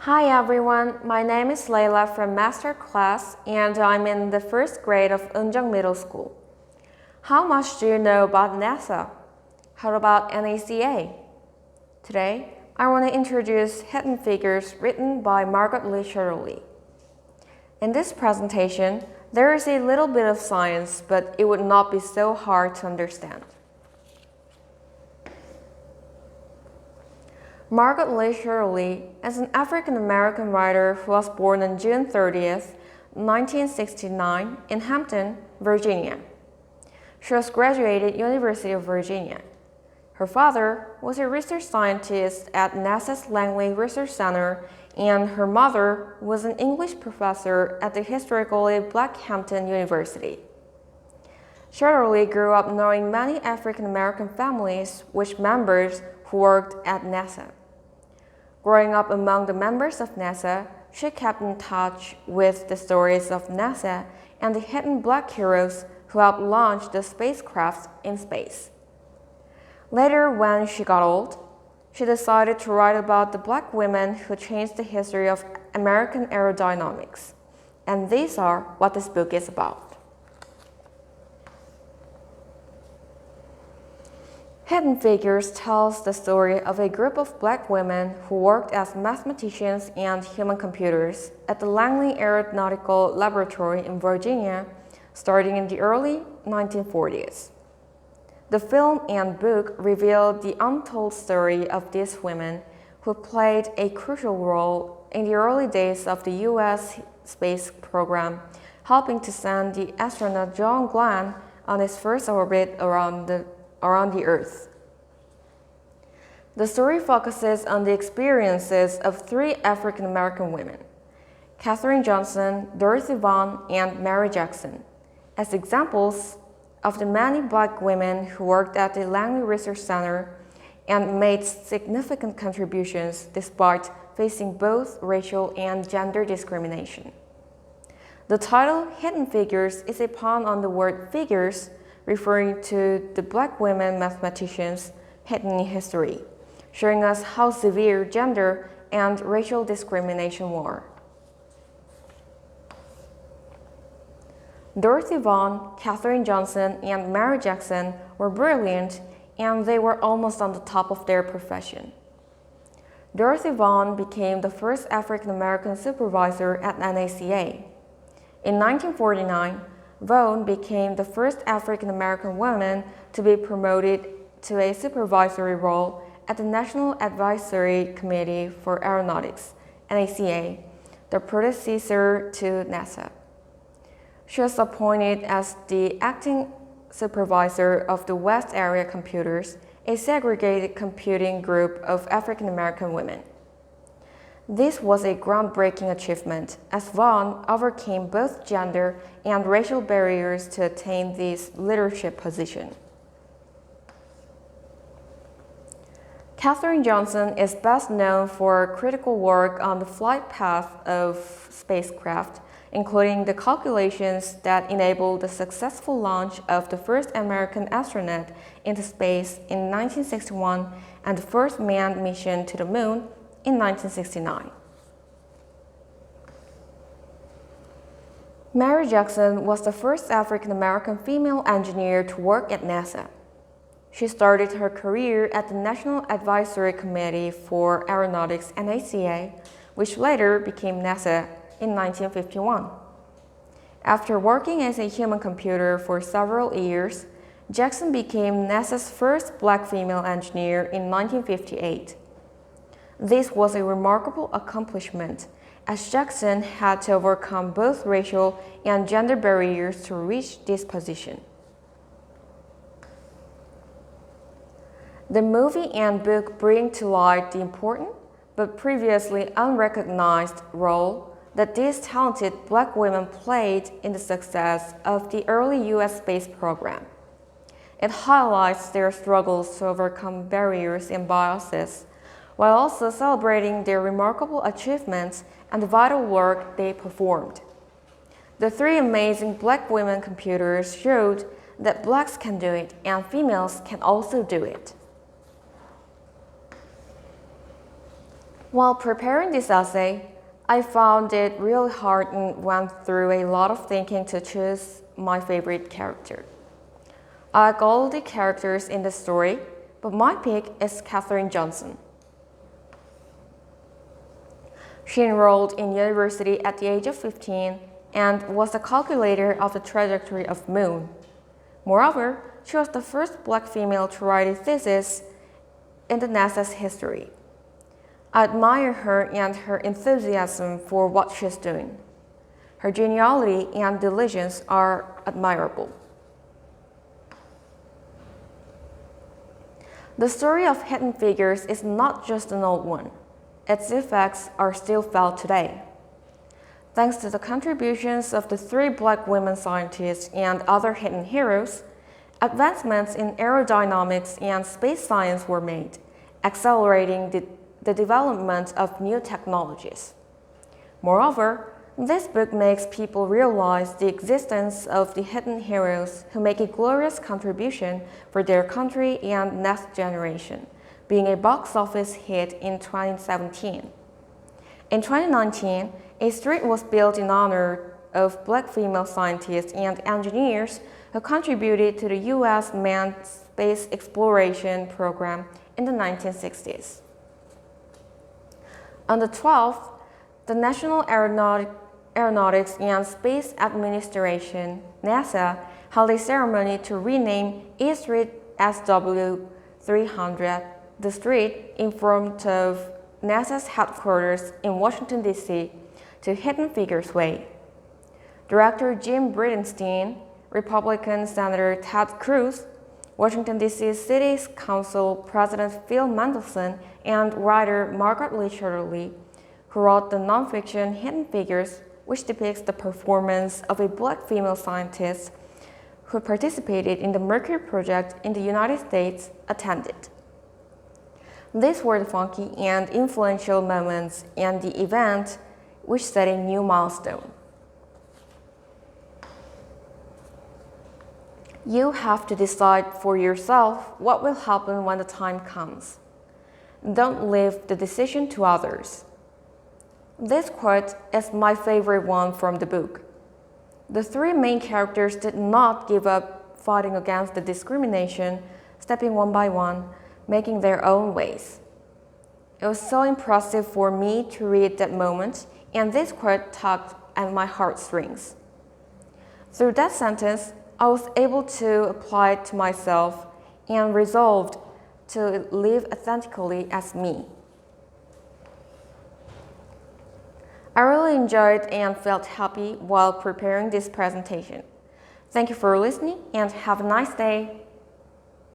Hi everyone, my name is Layla from Master Class and I'm in the first grade of Eunjeong Middle School. How much do you know about NASA? How about NACA? Today, I want to introduce Hidden Figures written by Margaret Lee Shetterly. In this presentation, there is a little bit of science, but it would not be so hard to understand. Margaret Lee Shetterly is an African-American writer who was born on June 30th, 1969 in Hampton, Virginia. She was graduated University of Virginia. Her father was a research scientist at NASA's Langley Research Center, and her mother was an English professor at the historically Black Hampton University. Shetterly grew up knowing many African-American families with members who worked at NASA. Growing up among the members of NASA, she kept in touch with the stories of NASA and the hidden Black heroes who helped launch the spacecraft in space. Later, when she got old, she decided to write about the Black women who changed the history of American aerodynamics. And these are what this book is about. Hidden Figures tells the story of a group of Black women who worked as mathematicians and human computers at the Langley Aeronautical Laboratory in Virginia starting in the early 1940s. The film and book reveal the untold story of these women who played a crucial role in the early days of the U.S. space program, helping to send the astronaut John Glenn on his first orbit around the Earth. The story focuses on the experiences of three African-American women, Katherine Johnson, Dorothy Vaughan, and Mary Jackson, as examples of the many Black women who worked at the Langley Research Center and made significant contributions despite facing both racial and gender discrimination. The title Hidden Figures is a pun on the word figures, referring to the Black women mathematicians hidden in history, showing us how severe gender and racial discrimination were. Dorothy Vaughan, Katherine Johnson, and Mary Jackson were brilliant, and they were almost on the top of their profession. Dorothy Vaughan became the first African-American supervisor at NACA. In 1949, Vaughan became the first African-American woman to be promoted to a supervisory role at the National Advisory Committee for Aeronautics, NACA, the predecessor to NASA. She was appointed as the acting supervisor of the West Area Computers, a segregated computing group of African-American women. This was a groundbreaking achievement, as Vaughan overcame both gender and racial barriers to attain this leadership position. Katherine Johnson is best known for critical work on the flight path of spacecraft, including the calculations that enabled the successful launch of the first American astronaut into space in 1961 and the first manned mission to the moon in 1969. Mary Jackson was the first African-American female engineer to work at NASA. She started her career at the National Advisory Committee for Aeronautics, NACA, which later became NASA in 1951. After working as a human computer for several years, Jackson became NASA's first Black female engineer in 1958. This was a remarkable accomplishment, as Jackson had to overcome both racial and gender barriers to reach this position. The movie and book bring to light the important but previously unrecognized role that these talented Black women played in the success of the early U.S. space program. It highlights their struggles to overcome barriers and biases, while also celebrating their remarkable achievements and the vital work they performed. The three amazing Black women computers showed that Blacks can do it and females can also do it. While preparing this essay, I found it really hard and went through a lot of thinking to choose my favorite character. I like all the characters in the story, but my pick is Katherine Johnson. She enrolled in university at the age of 15 and was the calculator of the trajectory of the moon. Moreover, she was the first black female to write a thesis in the NASA's history. I admire her and her enthusiasm for what she's doing. Her geniality and diligence are admirable. The story of Hidden Figures is not just an old one. Its effects are still felt today. Thanks to the contributions of the 3 black women scientists and other hidden heroes, advancements in aerodynamics and space science were made, accelerating the development of new technologies. Moreover, this book makes people realize the existence of the hidden heroes who make a glorious contribution for their country and next generation, being a box office hit in 2017. In 2019, a street was built in honor of black female scientists and engineers who contributed to the U.S. manned space exploration program in the 1960s. On the 12th, the National Aeronautics and Space Administration, NASA, held a ceremony to rename E Street SW300, the street in front of NASA's headquarters in Washington, D.C., to Hidden Figures Way. Director Jim Bridenstine, Republican Senator Ted Cruz, Washington, D.C. City Council President Phil Mendelssohn, and writer Margaret Lee Shetterly, who wrote the nonfiction Hidden Figures, which depicts the performance of a black female scientist who participated in the Mercury project in the United States, attended. These were the funky and influential moments in the event, which set a new milestone. You have to decide for yourself what will happen when the time comes. Don't leave the decision to others. This quote is my favorite one from the book. The 3 main characters did not give up fighting against the discrimination, stepping one by one, making their own ways. It was so impressive for me to read that moment, and this quote tugged at my heartstrings. Through that sentence, I was able to apply it to myself and resolved to live authentically as me. I really enjoyed and felt happy while preparing this presentation. Thank you for listening and have a nice day.